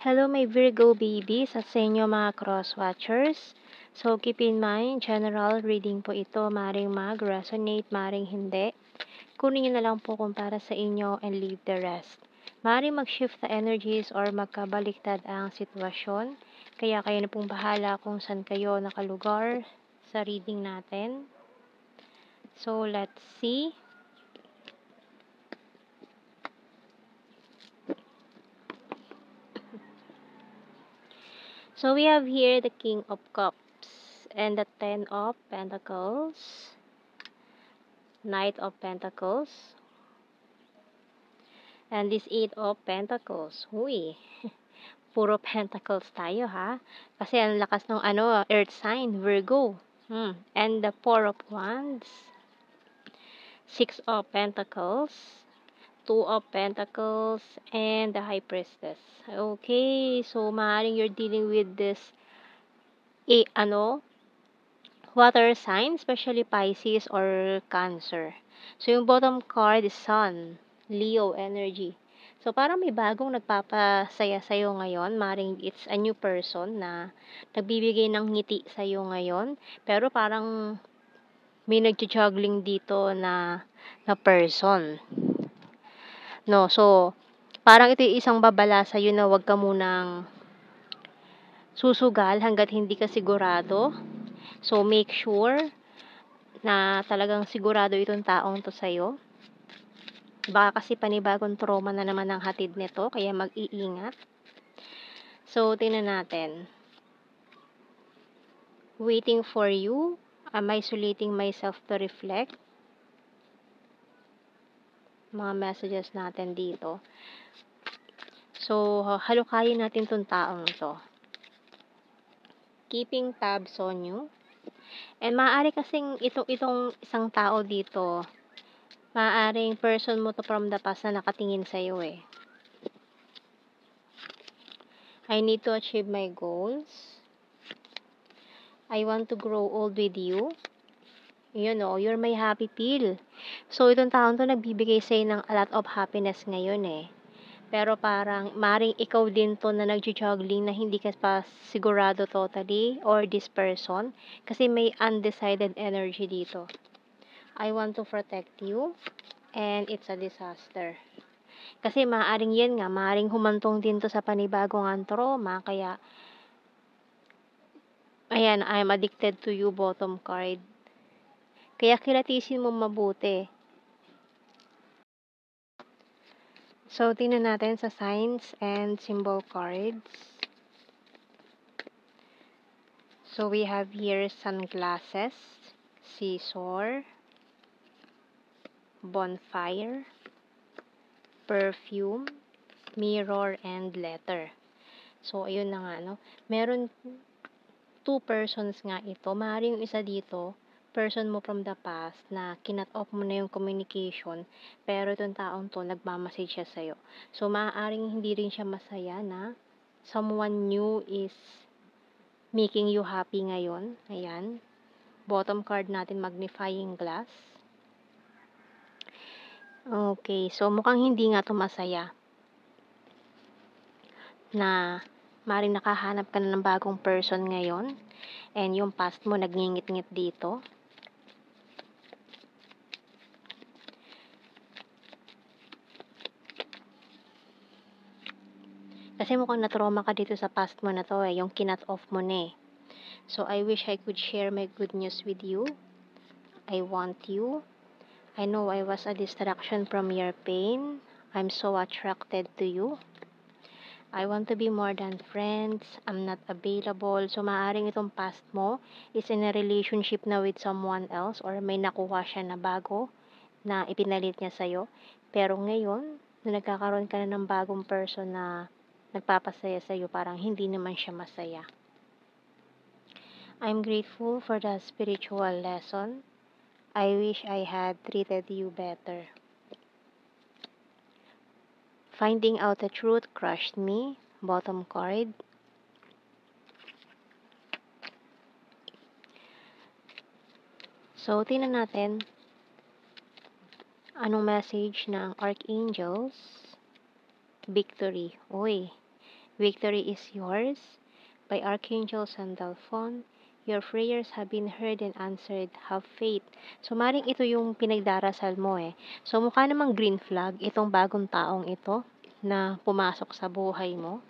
Hello my Virgo babies at sa inyo mga cross-watchers. So keep in mind, general reading po ito. Maring mag-resonate, maring hindi. Kunin nyo na lang po kung para sa inyo and leave the rest. Maring mag-shift na energies or magkabaliktad ang sitwasyon. Kaya kayo na pong bahala kung saan kayo nakalugar sa reading natin. So let's see. So we have here the King of Cups and the Ten of Pentacles, Knight of Pentacles, and this Eight of Pentacles. Uy, puro Pentacles tayo ha. Kasi ang lakas ng Earth sign, Virgo. And the Four of Wands, Six of Pentacles, Two of Pentacles, and the High Priestess. Okay, so maaaring you're dealing with this water sign, especially Pisces or Cancer. So yung bottom card is Sun, Leo energy. So parang may bagong nagpapasaya sa'yo ngayon. Maring it's a new person na nagbibigay ng ngiti sa'yo ngayon. Pero parang may nagja-juggling dito na person. No, so parang ito yung isang babala sa'yo na wag ka munang susugal hanggat hindi ka sigurado. So make sure na talagang sigurado itong taong to sa'yo. Baka kasi panibagong trauma na naman ang hatid nito, kaya mag-iingat. So, tingnan natin. Waiting for you. I'm isolating myself to reflect. Mga messages natin dito. So, halukayin natin tong taong to. Keeping tabs on you. And maaari kasing itong isang tao dito, maaaring person mo to from the past na nakatingin sa'yo eh. I need to achieve my goals. I want to grow old with you. You're my happy pill. So, itong taon to nagbibigay sa'yo ng a lot of happiness ngayon eh. Pero parang, maring ikaw din to na nagjo-juggling na hindi ka pa sigurado totally or this person. Kasi may undecided energy dito. I want to protect you. And it's a disaster. Kasi maaring yan nga, maaring humantong din to sa panibagong trauma. Kaya, ayan, I'm addicted to you, bottom card. Kaya kilatisin mo mabuti. So, tingnan natin sa signs and symbol cards. So, we have here sunglasses, scissor, bonfire, perfume, mirror, and letter. So, ayun na nga, no? Meron two persons nga ito. Maaaring yung isa dito, person mo from the past na kinat off mo na yung communication, pero itong taong to, nagmamassage siya sa'yo. So, maaaring hindi rin siya masaya na someone new is making you happy ngayon. Ayan. Bottom card natin, magnifying glass. Okay, so mukhang hindi nga to masaya. Na maaaring nakahanap ka na ng bagong person ngayon. And yung past mo, nagngingit-ngit dito. Kasi mukhang na-trauma ka dito sa past mo na to eh, yung kinat off mo na eh. So, I wish I could share my good news with you. I want you. I know I was a distraction from your pain. I'm so attracted to you. I want to be more than friends. I'm not available. So, maaaring itong past mo is in a relationship na with someone else or may nakuha siya na bago na ipinalit niya sa'yo. Pero ngayon, na nagkakaroon ka na ng bagong person na nagpapasaya sa'yo, parang hindi naman siya masaya. I'm grateful for the spiritual lesson. I wish I had treated you better. Finding out the truth crushed me. Bottom card. So, tingnan natin anong message ng Archangels. Victory. Uy, Victory is yours. By Archangel Sandalphon, your prayers have been heard and answered. Have faith. So, maring ito yung pinagdarasal mo eh. So, mukha namang green flag itong bagong taong ito na pumasok sa buhay mo.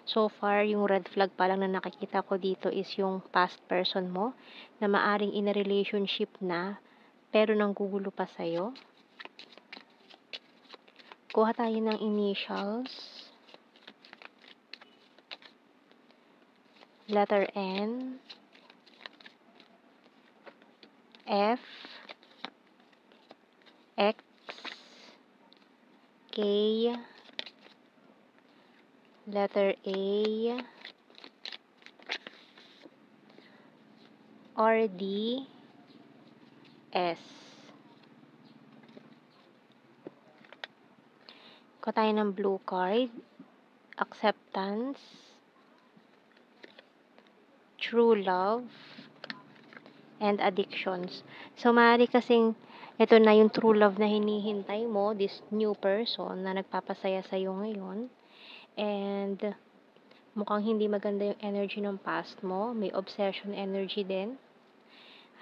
So far, yung red flag pa lang na nakikita ko dito is yung past person mo na maaring in a relationship na pero nanggugulo pa sa'yo. Kuha tayo ng initials. Letter N, F, X, K, letter A, R, D, S. Kuha tayo ng blue card. Acceptance, true love, and addictions. So, maaari kasing ito na yung true love na hinihintay mo, this new person na nagpapasaya sa'yo ngayon. And mukhang hindi maganda yung energy ng past mo. May obsession energy din.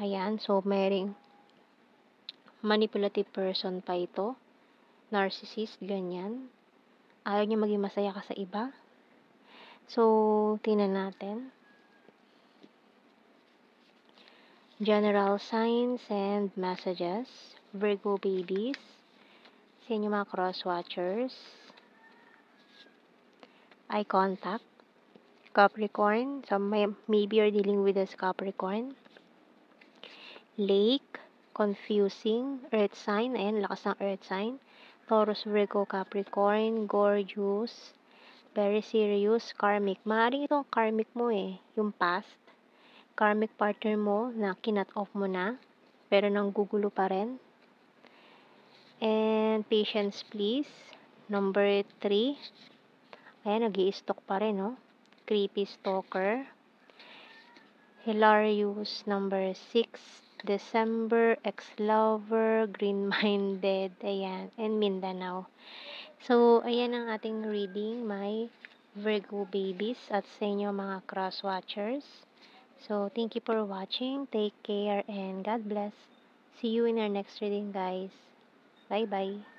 Ayan, so mayroong manipulative person pa ito. Narcissist, ganyan. Ayaw niya maging masaya ka sa iba. So, tingnan natin. General signs and messages. Virgo babies. Sa inyo mga cross watchers. Eye contact. Capricorn. So, maybe you're dealing with this Capricorn. Lake. Confusing. Earth sign. Ayan, lakas ng earth sign. Taurus, Virgo, Capricorn. Gorgeous. Very serious. Karmic. Maaaring itong karmic mo eh. Yung past. Karmic partner mo na kinat off mo na. Pero nanggugulo pa rin. And patience please. Number 3. Ayan, nag-i-stalk pa rin, no? Creepy stalker. Hilarious. Number 6. December. Ex-lover. Green-minded. Ayan. And Mindanao. So, ayan ang ating reading, my Virgo babies at sa inyo mga cross watchers. So, thank you for watching. Take care and God bless. See you in our next reading, guys. Bye-bye.